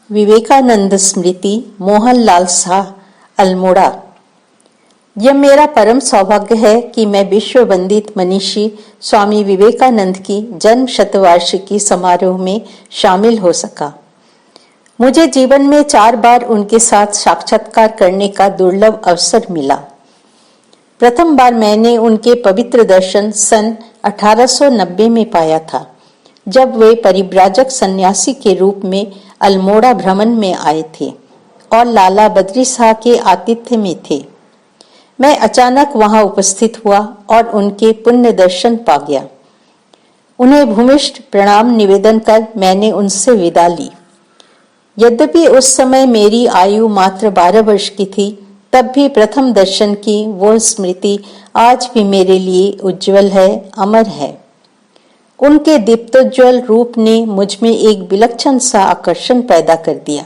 विवेकानंद स्मृति मोहनलाल साह, अल्मोड़ा। यह मेरा परम सौभाग्य है कि मैं विश्व वंदित मनीषी स्वामी विवेकानंद की जन्म शतवार्षिकी समारोह में शामिल हो सका। मुझे जीवन में 4 बार उनके साथ साक्षात्कार करने का दुर्लभ अवसर मिला। प्रथम बार मैंने उनके पवित्र दर्शन सन 1890 में पाया था, जब वे परिव्राजक सन्यासी के रूप में अल्मोड़ा भ्रमण में आए थे और लाला बद्री शाह के आतिथ्य में थे। मैं अचानक वहां उपस्थित हुआ और उनके पुण्य दर्शन पा गया। उन्हें भूमिष्ठ प्रणाम निवेदन कर मैंने उनसे विदा ली। यद्यपि उस समय मेरी आयु मात्र 12 वर्ष की थी, तब भी प्रथम दर्शन की वो स्मृति आज भी मेरे लिए उज्जवल है, अमर है। उनके दीप्तोज्वल रूप ने मुझ में एक विलक्षण सा आकर्षण पैदा कर दिया,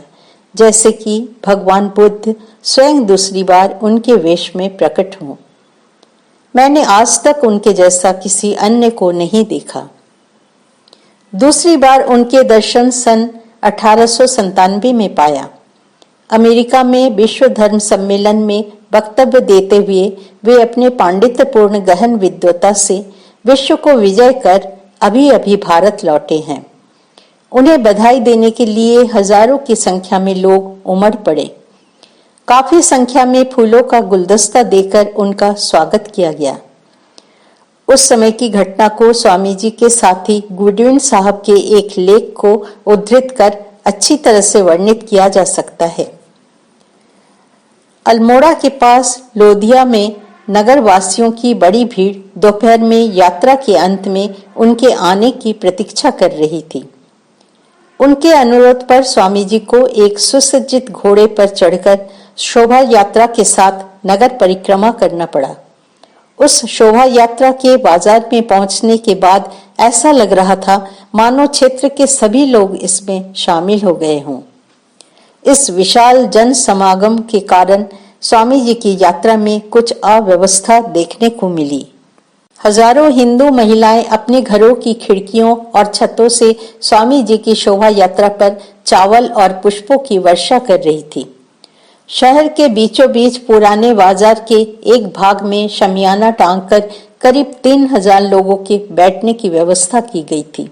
जैसे कि भगवान बुद्ध स्वयं दूसरी बार उनके वेश में प्रकट हों। मैंने आज तक उनके जैसा किसी अन्य को नहीं देखा। दूसरी बार उनके दर्शन सन 1897 में पाया। अमेरिका में विश्व धर्म सम्मेलन में वक्तव्य देते हुए वे अपने पांडित्यपूर्ण गहन विद्वता से विश्व को विजय कर अभी अभी भारत लौटे हैं। उन्हें बधाई देने के लिए हजारों की संख्या में लोग उमड़ पड़े। काफी संख्या में फूलों का गुलदस्ता देकर उनका स्वागत किया गया। उस समय की घटना को स्वामी जी के साथी गुडविन साहब के एक लेख को उद्धृत कर अच्छी तरह से वर्णित किया जा सकता है। अल्मोड़ा के पास लोधिया में नगर वासियों की बड़ी भीड़ दोपहर में यात्रा के अंत में उनके आने की प्रतीक्षा कर रही थी। उनके अनुरोध पर स्वामी जी को एक सुसज्जित घोड़े पर चढ़कर शोभा यात्रा के साथ नगर परिक्रमा करना पड़ा। उस शोभा यात्रा के बाजार में पहुंचने के बाद ऐसा लग रहा था मानो क्षेत्र के सभी लोग इसमें शामिल हो गए हों। इस विशाल जन समागम के कारण स्वामी जी की यात्रा में कुछ अव्यवस्था देखने को मिली। हजारों हिंदू महिलाएं अपने घरों की खिड़कियों और छतों से स्वामी जी की शोभा यात्रा पर चावल और पुष्पों की वर्षा कर रही थी। शहर के बीचों बीच पुराने बाजार के एक भाग में शमियाना टांगकर करीब 3000 लोगों के बैठने की व्यवस्था की गई थी।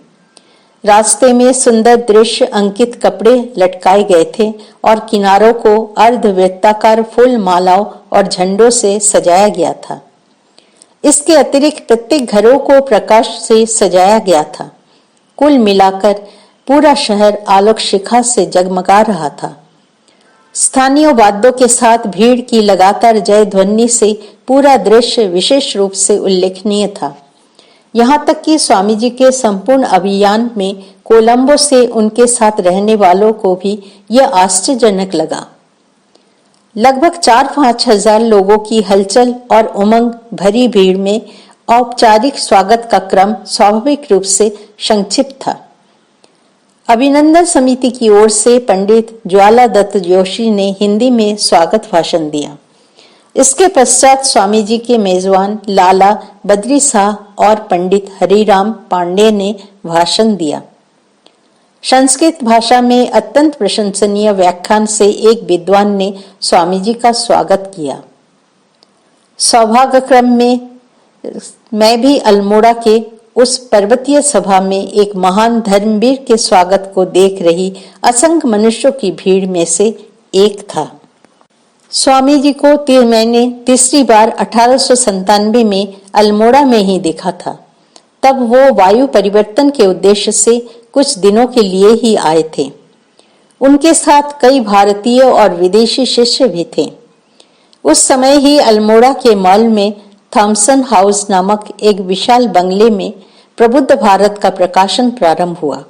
रास्ते में सुंदर दृश्य अंकित कपड़े लटकाए गए थे और किनारों को अर्धवृत्ताकार फूल मालाओं और झंडों से सजाया गया था। इसके अतिरिक्त प्रत्येक घरों को प्रकाश से सजाया गया था। कुल मिलाकर पूरा शहर आलोक शिखा से जगमगा रहा था। स्थानीय वाद्यों के साथ भीड़ की लगातार जय ध्वनि से पूरा दृश्य विशेष रूप से उल्लेखनीय था। यहाँ तक कि स्वामी जी के संपूर्ण अभियान में कोलंबो से उनके साथ रहने वालों को भी यह आश्चर्यजनक लगा। लगभग 4-5 हजार लोगों की हलचल और उमंग भरी भीड़ में औपचारिक स्वागत का क्रम स्वाभाविक रूप से संक्षिप्त था। अभिनंदन समिति की ओर से पंडित ज्वाला दत्त जोशी ने हिंदी में स्वागत भाषण दिया। इसके पश्चात स्वामी जी के मेजबान लाला बद्री शाह और पंडित हरिराम पांडे ने भाषण दिया। संस्कृत भाषा में अत्यंत प्रशंसनीय व्याख्यान से एक विद्वान ने स्वामी जी का स्वागत किया। सौभाग्य क्रम में मैं भी अल्मोड़ा के उस पर्वतीय सभा में एक महान धर्मवीर के स्वागत को देख रही असंख्य मनुष्यों की भीड़ में से एक था। स्वामी जी को मैंने तीसरी बार 1897 में अल्मोड़ा में ही देखा था। तब वो वायु परिवर्तन के उद्देश्य से कुछ दिनों के लिए ही आए थे। उनके साथ कई भारतीय और विदेशी शिष्य भी थे। उस समय ही अल्मोड़ा के मॉल में थॉमसन हाउस नामक एक विशाल बंगले में प्रबुद्ध भारत का प्रकाशन प्रारंभ हुआ।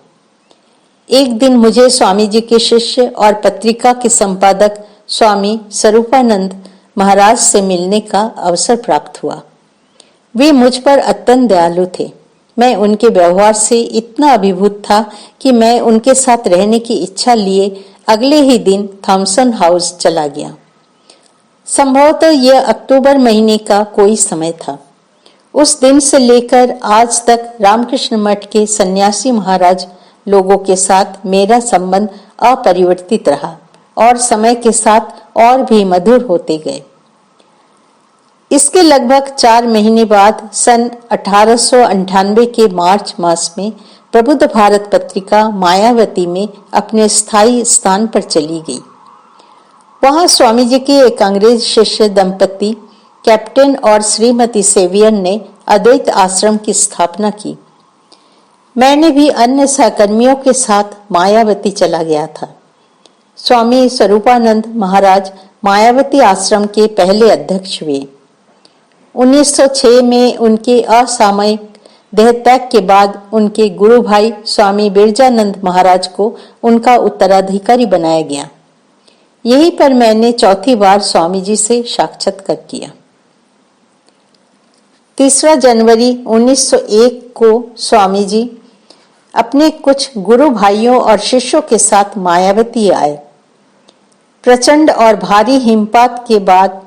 एक दिन मुझे स्वामी जी के शिष्य और पत्रिका के संपादक स्वामी स्वरूपानंद महाराज से मिलने का अवसर प्राप्त हुआ। वे मुझ पर अत्यंत दयालु थे। मैं उनके व्यवहार से इतना अभिभूत था कि मैं उनके साथ रहने की इच्छा लिए अगले ही दिन थॉमसन हाउस चला गया। संभवतः यह अक्टूबर महीने का कोई समय था। उस दिन से लेकर आज तक रामकृष्ण मठ के सन्यासी महाराज लोगों के साथ मेरा संबंध अपरिवर्तित रहा और समय के साथ और भी मधुर होते गए। इसके लगभग 4 महीने बाद सन 1898 के मार्च मास में प्रबुद्ध भारत पत्रिका मायावती में अपने स्थायी स्थान पर चली गई। वहां स्वामी जी के एक अंग्रेज शिष्य दंपति कैप्टन और श्रीमती सेवियर ने अद्वैत आश्रम की स्थापना की। मैंने भी अन्य सहकर्मियों के साथ मायावती चला गया था। स्वामी स्वरूपानंद महाराज मायावती आश्रम के पहले अध्यक्ष हुए। 1906 में उनके असामयिक देहत्याग के बाद उनके गुरु भाई स्वामी बिरजानंद महाराज को उनका उत्तराधिकारी बनाया गया। यहीं पर मैंने चौथी बार स्वामी जी से साक्षात्कार किया। 3 जनवरी 1901 को स्वामी जी अपने कुछ गुरु भाइयों और शिष्यों के साथ मायावती आए। प्रचंड और भारी हिमपात के बाद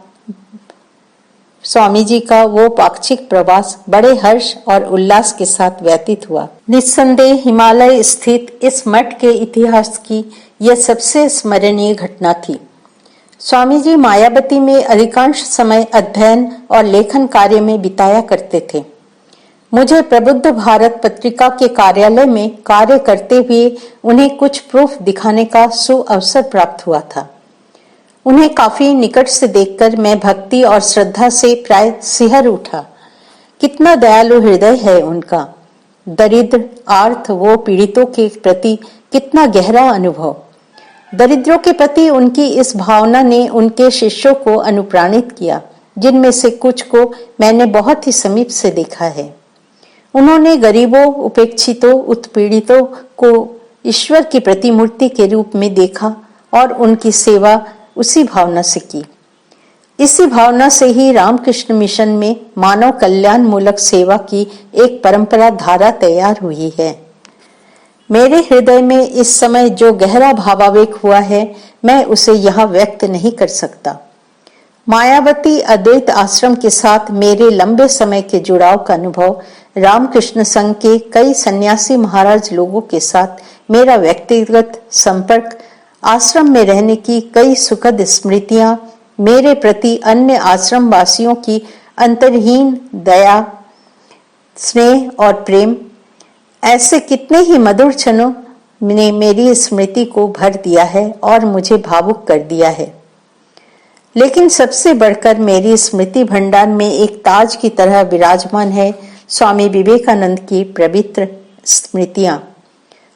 स्वामी जी का वो पाक्षिक प्रवास बड़े हर्ष और उल्लास के साथ व्यतीत हुआ। निस्संदेह हिमालय स्थित इस मठ के इतिहास की यह सबसे स्मरणीय घटना थी। स्वामी जी मायावती में अधिकांश समय अध्ययन और लेखन कार्य में बिताया करते थे। मुझे प्रबुद्ध भारत पत्रिका के कार्यालय में कार्य करते हुए उन्हें कुछ प्रूफ दिखाने का सुअवसर प्राप्त हुआ था। उन्हें काफी निकट से देखकर मैं भक्ति और श्रद्धा से प्राय सिहर उठा। कितना दयालु हृदय है उनका। दरिद्र आर्थ वो पीड़ितों के प्रति कितना गहरा अनुभव। दरिद्रों के प्रति उनकी इस भावना ने उनके शिष्यों को अनुप्राणित किया, जिनमें से कुछ को मैंने बहुत ही समीप से देखा है। उन्होंने गरीबों, उपेक्षितों, उत्पीड़ितों को ईश्वर की प्रतिमूर्ति के रूप में देखा और उनकी सेवा उसी भावना से की। इसी भावना से ही रामकृष्ण मिशन में मानव कल्याण मूलक सेवा की एक परंपरा धारा तैयार हुई है। मेरे हृदय में इस समय जो गहरा भावावेग हुआ है, मैं उसे यहाँ व्यक्त नहीं कर सकता। मायावती अद्वैत आश्रम के साथ मेरे लंबे समय के जुड़ाव का अनुभव, रामकृष्ण संघ के कई सन्यासी महाराज लोगों के साथ मेरा व्यक्तिगत संपर्क, आश्रम में रहने की कई सुखद स्मृतियां, मेरे प्रति अन्य आश्रम वासियों की अंतरहीन दया, स्नेह और प्रेम, ऐसे कितने ही मधुर क्षणों ने मेरी स्मृति को भर दिया है और मुझे भावुक कर दिया है। लेकिन सबसे बढ़कर मेरी स्मृति भंडार में एक ताज की तरह विराजमान है स्वामी विवेकानंद की पवित्र स्मृतियां।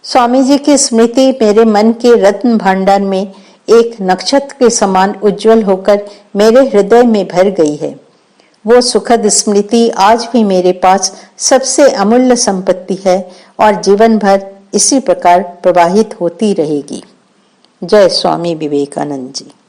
स्वामी जी की स्मृति मेरे मन के रत्न भंडार में एक नक्षत्र के समान उज्जवल होकर मेरे हृदय में भर गई है। वो सुखद स्मृति आज भी मेरे पास सबसे अमूल्य संपत्ति है और जीवन भर इसी प्रकार प्रवाहित होती रहेगी। जय स्वामी विवेकानंद जी।